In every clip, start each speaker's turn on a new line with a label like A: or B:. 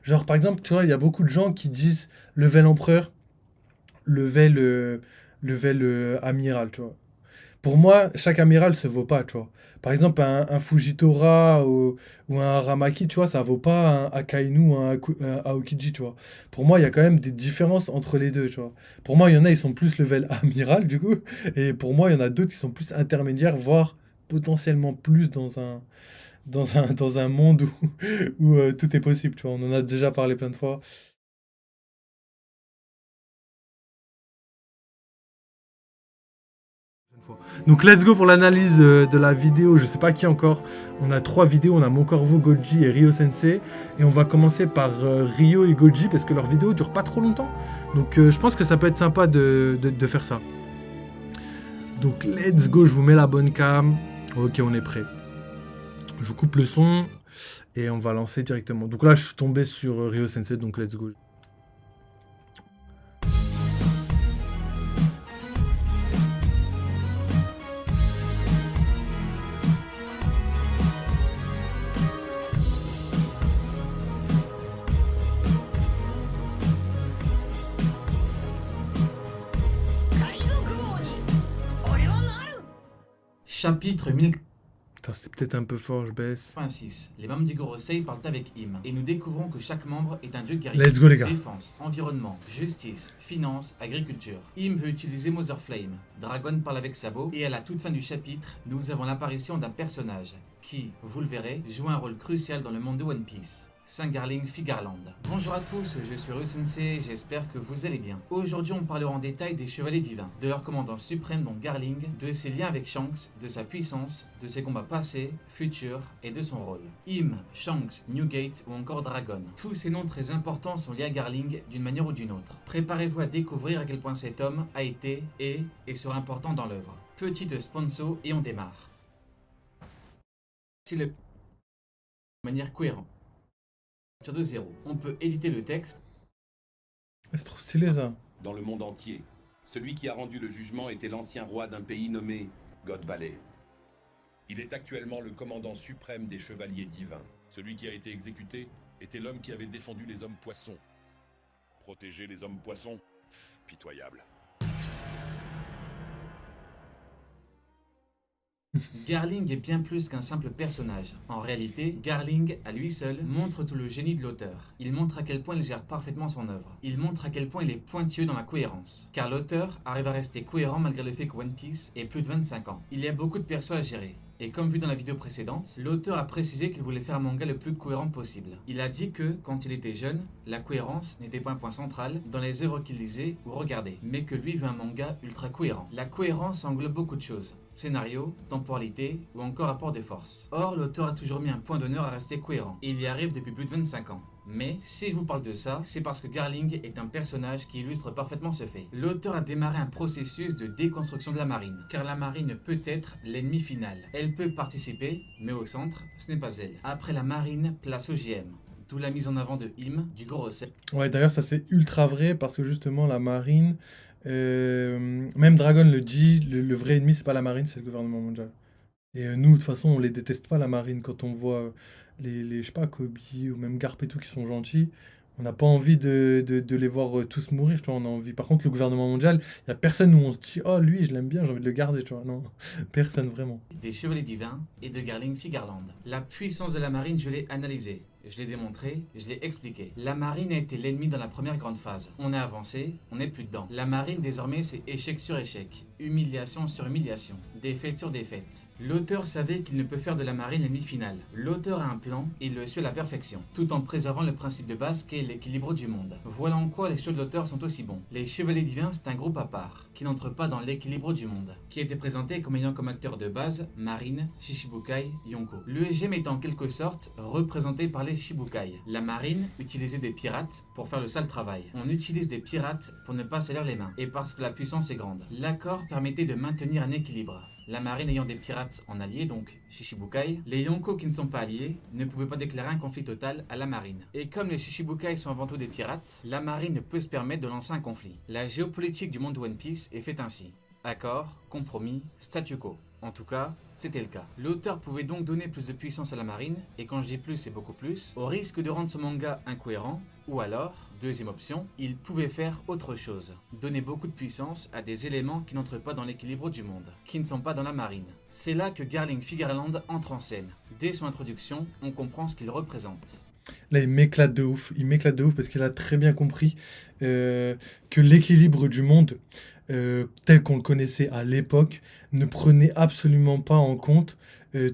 A: Genre, par exemple, tu vois, il y a beaucoup de gens qui disent level empereur, level, level amiral, tu vois. Pour moi, chaque amiral se vaut pas, tu vois. Par exemple, un Fujitora ou un Aramaki, tu vois, ça vaut pas un Akainu ou un Aokiji, tu vois. Pour moi, il y a quand même des différences entre les deux, tu vois. Pour moi, il y en a, ils sont plus level amiral, du coup. Et pour moi, il y en a d'autres qui sont plus intermédiaires, voire potentiellement plus dans un monde où tout est possible, tu vois. On en a déjà parlé plein de fois. Donc let's go pour l'analyse de la vidéo, je sais pas qui encore. On a trois vidéos, on a Mon Corvo, Goji et Ryo Sensei. Et on va commencer par Ryo et Goji parce que leurs vidéos durent pas trop longtemps. Donc je pense que ça peut être sympa de faire ça. Donc let's go, je vous mets la bonne cam. Ok, on est prêt. Je vous coupe le son et on va lancer directement. Donc là, je suis tombé sur Ryo Sensei, donc let's go.
B: Chapitre
A: Putain, c'est peut-être un peu fort, je baisse.
B: 1086. Les membres du Gorosei parlent avec Im, et nous découvrons que chaque membre est un dieu guerrier.
A: Let's go les gars.
B: Défense, environnement, justice, finance, agriculture. Im veut utiliser Mother Flame. Dragon parle avec Sabo, et à la toute fin du chapitre, nous avons l'apparition d'un personnage qui, vous le verrez, joue un rôle crucial dans le monde de One Piece. Saint-Garling Figarland. Bonjour à tous, je suis Ryu-sensei, j'espère que vous allez bien. Aujourd'hui on parlera en détail des chevaliers divins, de leur commandant suprême dont Garling, de ses liens avec Shanks, de sa puissance, de ses combats passés, futurs et de son rôle. Im, Shanks, Newgate ou encore Dragon. Tous ces noms très importants sont liés à Garling d'une manière ou d'une autre. Préparez-vous à découvrir à quel point cet homme a été, est et sera important dans l'œuvre. Petite sponsor et on démarre. C'est le de manière cohérente. De zéro. On peut éditer le texte.
A: C'est trop stylé ça.
C: Dans le monde entier, celui qui a rendu le jugement était l'ancien roi d'un pays nommé God Valley. Il est actuellement le commandant suprême des chevaliers divins. Celui qui a été exécuté était l'homme qui avait défendu les hommes poissons. Protéger les hommes poissons, pitoyable.
B: Garling est bien plus qu'un simple personnage. En réalité, Garling, à lui seul, montre tout le génie de l'auteur. Il montre à quel point il gère parfaitement son œuvre. Il montre à quel point il est pointilleux dans la cohérence. Car l'auteur arrive à rester cohérent malgré le fait que One Piece ait plus de 25 ans. Il y a beaucoup de persos à gérer. Et comme vu dans la vidéo précédente, l'auteur a précisé qu'il voulait faire un manga le plus cohérent possible. Il a dit que, quand il était jeune, la cohérence n'était pas un point central dans les œuvres qu'il lisait ou regardait, mais que lui veut un manga ultra cohérent. La cohérence englobe beaucoup de choses. Scénario, temporalité ou encore rapport de force. Or, l'auteur a toujours mis un point d'honneur à rester cohérent, et il y arrive depuis plus de 25 ans. Mais si je vous parle de ça, c'est parce que Garling est un personnage qui illustre parfaitement ce fait. L'auteur a démarré un processus de déconstruction de la marine, car la marine peut être l'ennemi final. Elle peut participer, mais au centre, ce n'est pas elle. Après la marine, place au JM. D'où la mise en avant de Im, du Gorosei.
A: Ouais, d'ailleurs, ça c'est ultra vrai parce que justement, la marine, même Dragon le dit, le vrai ennemi, c'est pas la marine, c'est le gouvernement mondial. Et nous, de toute façon, on les déteste pas, la marine, quand on voit je sais pas, Kobe ou même Garp et tout qui sont gentils. On n'a pas envie de les voir tous mourir, tu vois, on a envie. Par contre, le gouvernement mondial, il y a personne où on se dit, oh, lui, je l'aime bien, j'ai envie de le garder, tu vois. Non, personne vraiment.
B: Des chevaliers divins et de Garling Figarland. La puissance de la marine, je l'ai analysée. Je l'ai démontré, je l'ai expliqué. La marine a été l'ennemi dans la première grande phase. On a avancé, on n'est plus dedans. La marine désormais c'est échec sur échec, humiliation sur humiliation, défaite sur défaite. L'auteur savait qu'il ne peut faire de la marine l'ennemi final. L'auteur a un plan et il le suit à la perfection, tout en préservant le principe de base qu'est l'équilibre du monde. Voilà en quoi les choix de l'auteur sont aussi bons. Les chevaliers divins c'est un groupe à part, qui n'entre pas dans l'équilibre du monde, qui a été présenté comme ayant comme acteur de base Marine, Shishibukai, Yonko. Le EGM est en quelque sorte représenté par les Shibukai. La marine utilisait des pirates pour faire le sale travail. On utilise des pirates pour ne pas salir les mains, et parce que la puissance est grande. L'accord permettait de maintenir un équilibre. La marine ayant des pirates en alliés, donc Shishibukai, les Yonko qui ne sont pas alliés ne pouvaient pas déclarer un conflit total à la marine. Et comme les Shishibukai sont avant tout des pirates, la marine ne peut se permettre de lancer un conflit. La géopolitique du monde de One Piece est faite ainsi. Accord, compromis, statu quo. En tout cas, c'était le cas. L'auteur pouvait donc donner plus de puissance à la marine, et quand je dis plus, c'est beaucoup plus, au risque de rendre son manga incohérent, ou alors, deuxième option, il pouvait faire autre chose. Donner beaucoup de puissance à des éléments qui n'entrent pas dans l'équilibre du monde, qui ne sont pas dans la marine. C'est là que Garling Figarland entre en scène. Dès son introduction, on comprend ce qu'il représente.
A: Là, il m'éclate de ouf. Il m'éclate de ouf parce qu'il a très bien compris que l'équilibre du monde, tel qu'on le connaissait à l'époque, ne prenait absolument pas en compte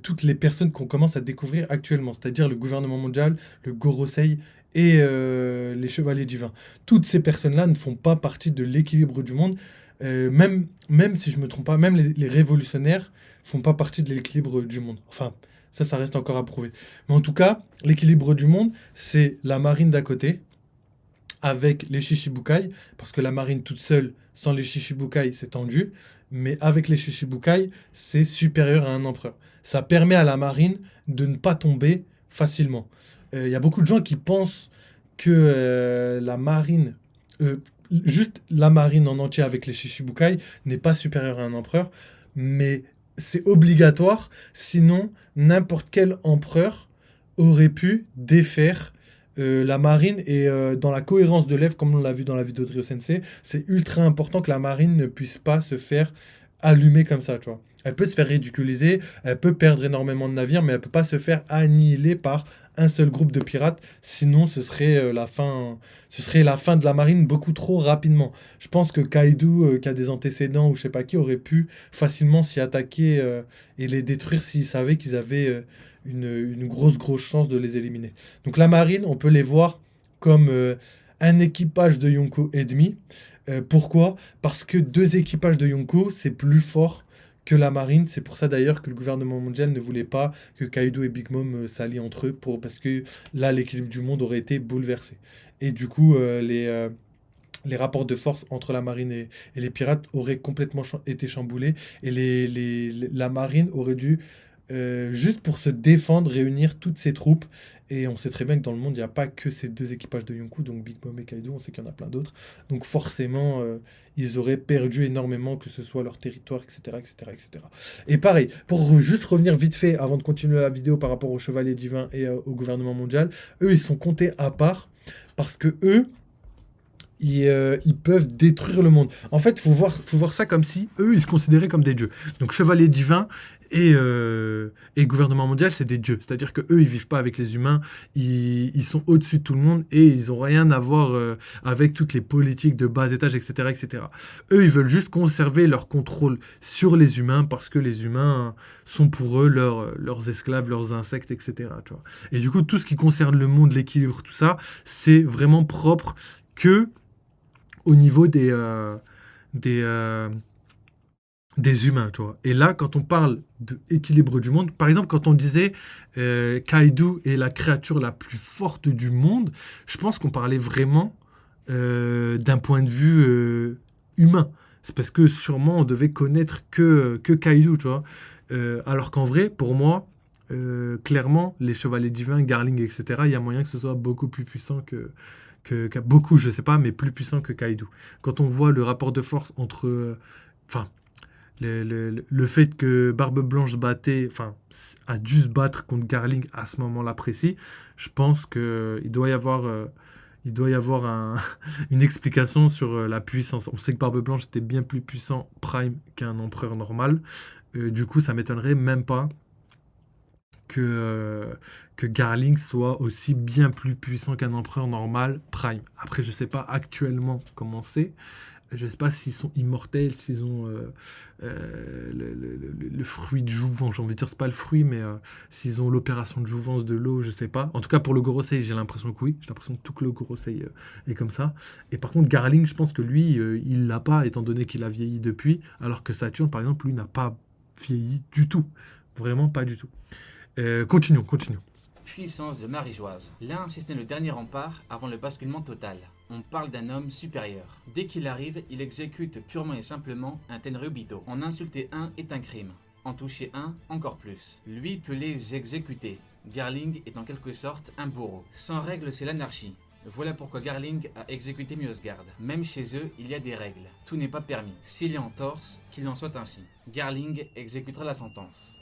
A: toutes les personnes qu'on commence à découvrir actuellement, c'est-à-dire le gouvernement mondial, le Gorosei et les chevaliers divins. Toutes ces personnes-là ne font pas partie de l'équilibre du monde. Même si je me trompe pas, même les révolutionnaires font pas partie de l'équilibre du monde. Enfin, ça reste encore à prouver. Mais en tout cas, l'équilibre du monde, c'est la marine d'à côté, avec les Shichibukai, parce que la marine toute seule, sans les Shichibukai, c'est tendu, mais avec les Shichibukai, c'est supérieur à un empereur. Ça permet à la marine de ne pas tomber facilement. Il y a beaucoup de gens qui pensent que la marine, euh, juste la marine en entier avec les Shichibukai, n'est pas supérieure à un empereur, mais c'est obligatoire, sinon n'importe quel empereur aurait pu défaire la marine et dans la cohérence de l'œuvre, comme on l'a vu dans la vidéo de Ryo Sensei, c'est ultra important que la marine ne puisse pas se faire allumer comme ça, tu vois. Elle peut se faire ridiculiser, elle peut perdre énormément de navires, mais elle peut pas se faire annihiler par un seul groupe de pirates, sinon ce serait la fin de la marine beaucoup trop rapidement. Je pense que Kaido, qui a des antécédents ou je sais pas qui, aurait pu facilement s'y attaquer et les détruire s'ils savaient qu'ils avaient une grosse chance de les éliminer. Donc la marine, on peut les voir comme un équipage de Yonko et demi. Pourquoi? Parce que deux équipages de Yonko, c'est plus fort que la marine. C'est pour ça d'ailleurs que le gouvernement mondial ne voulait pas que Kaido et Big Mom s'allient entre eux, parce que là, l'équilibre du monde aurait été bouleversé. Et du coup, les rapports de force entre la marine et les pirates auraient complètement été chamboulés. Et la marine aurait dû, juste pour se défendre, réunir toutes ses troupes. Et on sait très bien que dans le monde, il n'y a pas que ces deux équipages de Yonkou, donc Big Mom et Kaido, on sait qu'il y en a plein d'autres. Donc forcément, ils auraient perdu énormément, que ce soit leur territoire, etc., etc., etc. Et pareil, pour juste revenir vite fait, avant de continuer la vidéo par rapport aux Chevaliers Divins et au gouvernement mondial, eux, ils sont comptés à part, parce que eux, ils peuvent détruire le monde. En fait, faut voir ça comme si eux, ils se considéraient comme des dieux. Donc, chevalier divin et gouvernement mondial, c'est des dieux. C'est-à-dire que eux, ils vivent pas avec les humains. Ils sont au-dessus de tout le monde et ils ont rien à voir avec toutes les politiques de bas étage, etc., etc. Eux, ils veulent juste conserver leur contrôle sur les humains parce que les humains sont pour eux leurs esclaves, leurs insectes, etc. Tu vois. Et du coup, tout ce qui concerne le monde, l'équilibre, tout ça, c'est vraiment propre que au niveau des humains, tu vois. Et là, quand on parle d'équilibre du monde, par exemple, quand on disait Kaido est la créature la plus forte du monde, je pense qu'on parlait vraiment d'un point de vue humain. C'est parce que sûrement on devait connaître que Kaido, tu vois. Alors qu'en vrai, pour moi, clairement, les chevaliers divins, Garling, etc., il y a moyen que ce soit beaucoup plus puissant beaucoup, je sais pas, mais plus puissant que Kaido. Quand on voit le rapport de force entre... Enfin, le fait que Barbe Blanche a dû se battre contre Garling à ce moment-là précis, je pense qu'il doit y avoir... une explication sur la puissance. On sait que Barbe Blanche était bien plus puissant Prime qu'un empereur normal. Du coup, ça m'étonnerait même pas que Garling soit aussi bien plus puissant qu'un empereur normal Prime. Après, je sais pas actuellement comment c'est. Je sais pas s'ils sont immortels, s'ils ont le fruit de jouvence. J'ai envie de dire, c'est pas le fruit, mais s'ils ont l'opération de jouvence de l'eau, je sais pas. En tout cas, pour le Gorosei, j'ai l'impression que oui. J'ai l'impression que tout le Gorosei est comme ça. Et par contre, Garling, je pense que lui, il l'a pas, étant donné qu'il a vieilli depuis, alors que Saturne, par exemple, lui, n'a pas vieilli du tout. Vraiment pas du tout. Continuons.
B: Puissance de Marie-Joise. L'un, si ce n'est le dernier rempart avant le basculement total. On parle d'un homme supérieur. Dès qu'il arrive, il exécute purement et simplement un Tenryubito. En insulter un est un crime. En toucher un, encore plus. Lui peut les exécuter. Garling est en quelque sorte un bourreau. Sans règle, c'est l'anarchie. Voilà pourquoi Garling a exécuté Mjosgard. Même chez eux, il y a des règles. Tout n'est pas permis. S'il est en torse, qu'il en soit ainsi. Garling exécutera la sentence.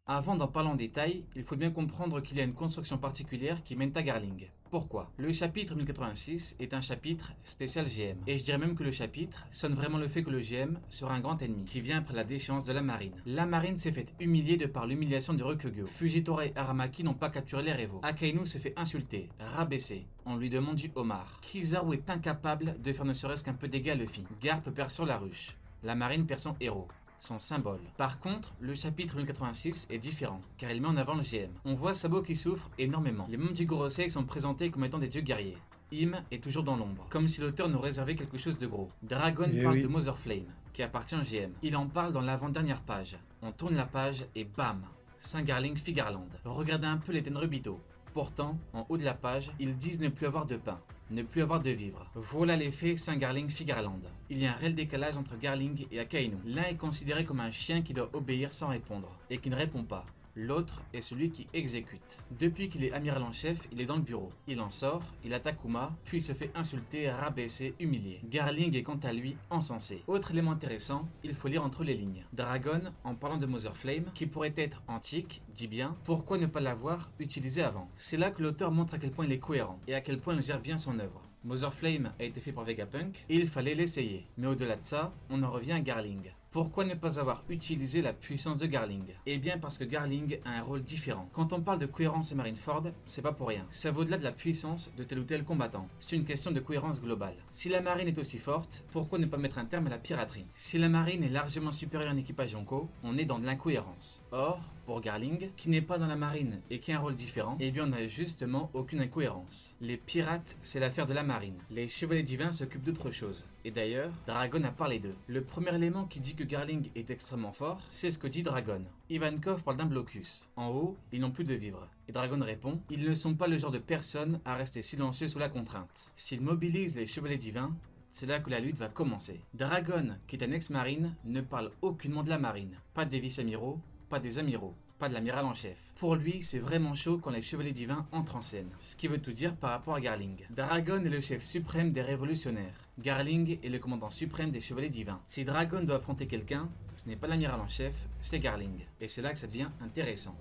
B: Avant d'en parler en détail, il faut bien comprendre qu'il y a une construction particulière qui mène à Garling. Pourquoi? Le chapitre 1086 est un chapitre spécial GM. Et je dirais même que le chapitre sonne vraiment le fait que le GM sera un grand ennemi, qui vient après la déchéance de la marine. La marine s'est faite humilier de par l'humiliation de Rokugyo. Fujitora et Aramaki n'ont pas capturé les Revo. Akainu se fait insulter, rabaisser. On lui demande du homard. Kizaru est incapable de faire ne serait-ce qu'un peu d'égal à Luffy. Garp perd sur la ruche. La marine perd son héros. Son symbole. Par contre, le chapitre 1086 est différent, car il met en avant le GM. On voit Sabo qui souffre énormément. Les membres du Gorosei sont présentés comme étant des dieux guerriers. Im est toujours dans l'ombre, comme si l'auteur nous réservait quelque chose de gros. Dragon parle de Mother Flame, qui appartient au GM. Il en parle dans l'avant-dernière page. On tourne la page et bam, Saint Garling Figarland. Regardez un peu les Tenryubito. Pourtant, en haut de la page, ils disent ne plus avoir de pain, ne plus avoir de vivre. Voilà l'effet Saint Garling Figarland. Il y a un réel décalage entre Garling et Akainu. L'un est considéré comme un chien qui doit obéir sans répondre, et qui ne répond pas. L'autre est celui qui exécute. Depuis qu'il est amiral en chef, il est dans le bureau. Il en sort, il attaque Kuma, puis se fait insulter, rabaisser, humilier. Garling est quant à lui encensé. Autre élément intéressant, il faut lire entre les lignes. Dragon, en parlant de Mother Flame, qui pourrait être antique, dit bien, pourquoi ne pas l'avoir utilisé avant? C'est là que l'auteur montre à quel point il est cohérent, et à quel point il gère bien son œuvre. Mother Flame a été fait par Vegapunk, et il fallait l'essayer. Mais au-delà de ça, on en revient à Garling. Pourquoi ne pas avoir utilisé la puissance de Garling? Eh bien parce que Garling a un rôle différent. Quand on parle de cohérence et Marineford, c'est pas pour rien. Ça va au-delà de la puissance de tel ou tel combattant. C'est une question de cohérence globale. Si la marine est aussi forte, pourquoi ne pas mettre un terme à la piraterie? Si la marine est largement supérieure en équipage Yonko, on est dans de l'incohérence. Or, pour Garling, qui n'est pas dans la marine et qui a un rôle différent, eh bien on n'a justement aucune incohérence. Les pirates, c'est l'affaire de la marine. Les chevaliers divins s'occupent d'autre chose. Et d'ailleurs, Dragon a parlé d'eux. Le premier élément qui dit que Garling est extrêmement fort, c'est ce que dit Dragon. Ivankov parle d'un blocus. En haut, ils n'ont plus de vivre. Et Dragon répond, ils ne sont pas le genre de personnes à rester silencieux sous la contrainte. S'ils mobilisent les chevaliers divins, c'est là que la lutte va commencer. Dragon, qui est un ex-marine, ne parle aucunement de la marine. Pas des vice-amiraux, pas des amiraux, pas de l'amiral en chef. Pour lui, c'est vraiment chaud quand les chevaliers divins entrent en scène. Ce qui veut tout dire par rapport à Garling. Dragon est le chef suprême des révolutionnaires. Garling est le commandant suprême des chevaliers divins. Si Dragon doit affronter quelqu'un, ce n'est pas l'amiral en chef, c'est Garling. Et c'est là que ça devient intéressant.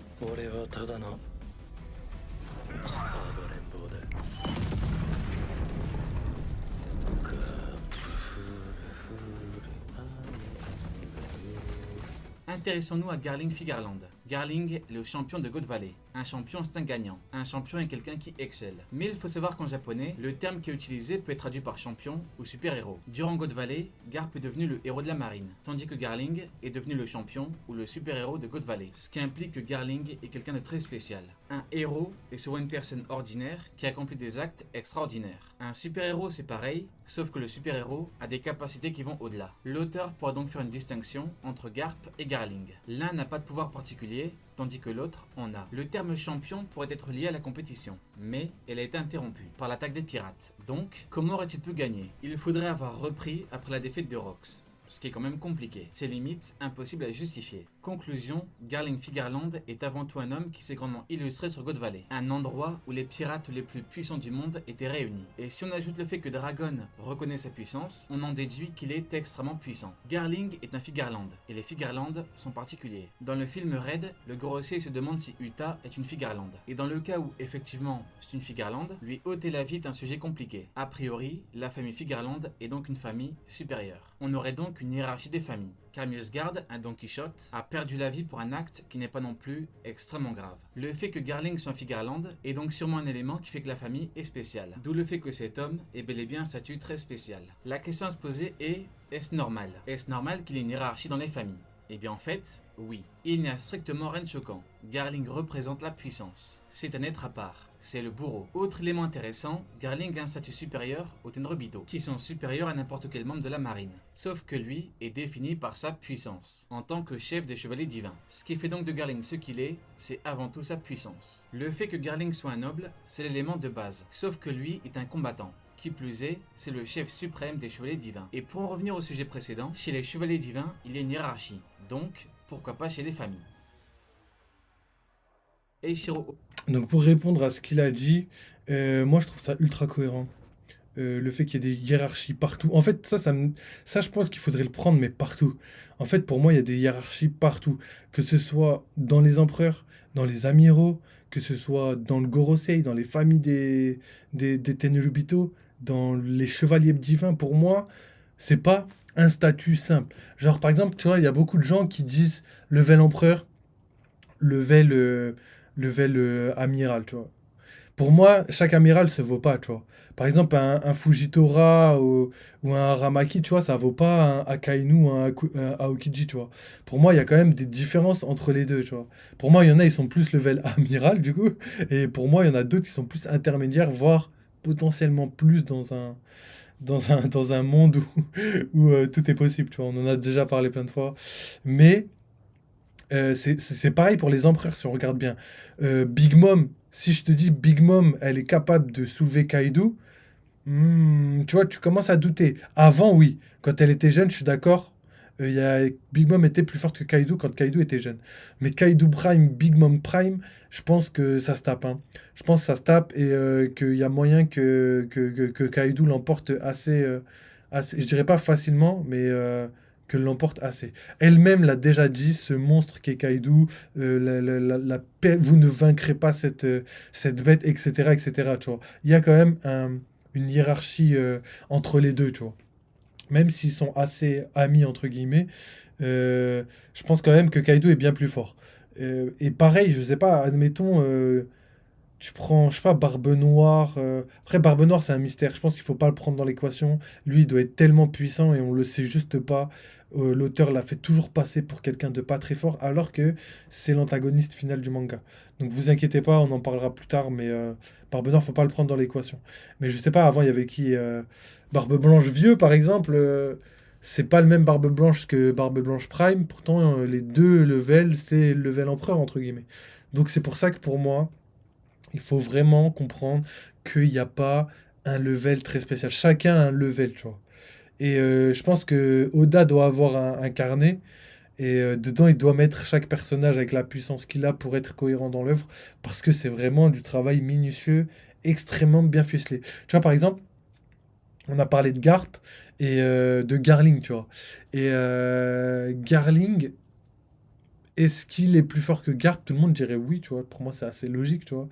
B: Intéressons-nous à Garling Figarland. Garling est le champion de God Valley. Un champion, c'est un gagnant. Un champion est quelqu'un qui excelle. Mais il faut savoir qu'en japonais, le terme qui est utilisé peut être traduit par champion ou super-héros. Durant God Valley, Garp est devenu le héros de la marine, tandis que Garling est devenu le champion ou le super-héros de God Valley. Ce qui implique que Garling est quelqu'un de très spécial. Un héros est souvent une personne ordinaire qui accomplit des actes extraordinaires. Un super-héros, c'est pareil, sauf que le super-héros a des capacités qui vont au-delà. L'auteur pourra donc faire une distinction entre Garp et Garling. L'un n'a pas de pouvoir particulier, tandis que l'autre en a. Le terme champion pourrait être lié à la compétition, mais elle a été interrompue par l'attaque des pirates. Donc, comment aurait-il pu gagner? Il faudrait avoir repris après la défaite de Rox. Ce qui est quand même compliqué. C'est limite impossible à justifier. Conclusion, Garling Figarland est avant tout un homme qui s'est grandement illustré sur God Valley, un endroit où les pirates les plus puissants du monde étaient réunis. Et si on ajoute le fait que Dragon reconnaît sa puissance, on en déduit qu'il est extrêmement puissant. Garling est un Figarland, et les Figarland sont particuliers. Dans le film Red, le Gorosei se demande si Uta est une Figarland. Et dans le cas où, effectivement, c'est une Figarland, lui ôter la vie est un sujet compliqué. A priori, la famille Figarland est donc une famille supérieure. On aurait donc une hiérarchie des familles. Car Mjosgard, un Don Quichotte, a perdu la vie pour un acte qui n'est pas non plus extrêmement grave. Le fait que Garling soit un Figarland est donc sûrement un élément qui fait que la famille est spéciale. D'où le fait que cet homme ait bel et bien un statut très spécial. La question à se poser est, est-ce normal? Est-ce normal qu'il y ait une hiérarchie dans les familles? Eh bien en fait, oui. Il n'y a strictement rien de choquant. Garling représente la puissance. C'est un être à part. C'est le bourreau. Autre élément intéressant, Garling a un statut supérieur aux Tenryubito, qui sont supérieurs à n'importe quel membre de la marine. Sauf que lui est défini par sa puissance, en tant que chef des chevaliers divins. Ce qui fait donc de Garling ce qu'il est, c'est avant tout sa puissance. Le fait que Garling soit un noble, c'est l'élément de base. Sauf que lui est un combattant. Qui plus est, c'est le chef suprême des chevaliers divins. Et pour en revenir au sujet précédent, chez les chevaliers divins, il y a une hiérarchie. Donc, pourquoi pas chez les familles? Eiichiro...
A: Donc pour répondre à ce qu'il a dit, moi je trouve ça ultra cohérent. Le fait qu'il y ait des hiérarchies partout. En fait, ça je pense qu'il faudrait le prendre, mais partout. En fait, pour moi, il y a des hiérarchies partout. Que ce soit dans les empereurs, dans les amiraux, que ce soit dans le Gorosei, dans les familles des Tenryubito, dans les chevaliers divins. Pour moi, c'est pas un statut simple. Genre, par exemple, tu vois, il y a beaucoup de gens qui disent level empereur, level, level amiral, tu vois. Pour moi, chaque amiral se vaut pas, tu vois. Par exemple, un Fujitora ou un Aramaki, tu vois, ça vaut pas un Akainu ou un Aokiji, tu vois. Pour moi, il y a quand même des différences entre les deux, tu vois. Pour moi, il y en a, ils sont plus level amiral, du coup. Et pour moi, il y en a d'autres qui sont plus intermédiaires, voire potentiellement plus dans un monde où tout est possible, tu vois. On en a déjà parlé plein de fois. Mais c'est pareil pour les empereurs, si on regarde bien. Big Mom, si je te dis Big Mom, elle est capable de soulever Kaido, tu vois, tu commences à douter. Avant, oui. Quand elle était jeune, je suis d'accord. Big Mom était plus forte que Kaido quand Kaido était jeune. Mais Kaido Prime, Big Mom Prime, je pense que ça se tape, hein. Je pense que ça se tape et qu'il y a moyen que Kaido l'emporte assez, je dirais pas facilement, mais que l'emporte assez. Elle-même l'a déjà dit, ce monstre qu'est Kaido, vous ne vaincrez pas cette bête, etc., etc., tu vois. Il y a quand même une hiérarchie entre les deux, tu vois. Même s'ils sont assez amis, entre guillemets, je pense quand même que Kaido est bien plus fort. Et pareil, je sais pas, admettons, tu prends, je sais pas, Barbe Noire. Après, Barbe Noire, c'est un mystère. Je pense qu'il faut pas le prendre dans l'équation. Lui, il doit être tellement puissant et on le sait juste pas. L'auteur l'a fait toujours passer pour quelqu'un de pas très fort, alors que c'est l'antagoniste final du manga. Donc vous inquiétez pas, on en parlera plus tard, mais Barbe Noire, faut pas le prendre dans l'équation. Mais je sais pas, avant, il y avait qui Barbe Blanche vieux, par exemple. C'est pas le même Barbe Blanche que Barbe Blanche Prime. Pourtant, les deux levels, c'est level empereur, entre guillemets. Donc c'est pour ça que pour moi. Il faut vraiment comprendre qu'il n'y a pas un level très spécial. Chacun a un level, tu vois. Et je pense que Oda doit avoir un carnet. Et dedans, il doit mettre chaque personnage avec la puissance qu'il a pour être cohérent dans l'œuvre. Parce que c'est vraiment du travail minutieux, extrêmement bien ficelé. Tu vois, par exemple, on a parlé de Garp et de Garling, tu vois. Et Garling, est-ce qu'il est plus fort que Garp? Tout le monde dirait oui, tu vois. Pour moi, c'est assez logique, tu vois.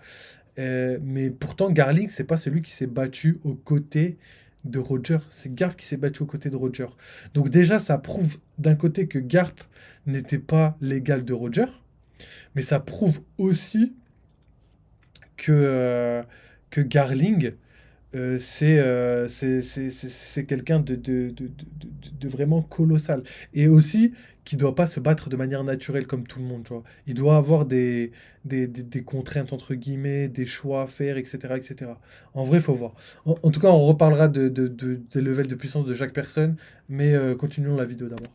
A: Mais pourtant, Garlic, c'est pas celui qui s'est battu aux côtés de Roger. C'est Garp qui s'est battu aux côtés de Roger. Donc déjà, ça prouve d'un côté que Garp n'était pas l'égal de Roger, mais ça prouve aussi que, que Garling, c'est quelqu'un de vraiment colossal. Et aussi, qui doit pas se battre de manière naturelle comme tout le monde, tu vois. Il doit avoir des contraintes, entre guillemets, des choix à faire, etc., etc. En vrai, il faut voir. En tout cas, on reparlera des levels de puissance de chaque personne, mais continuons la vidéo d'abord.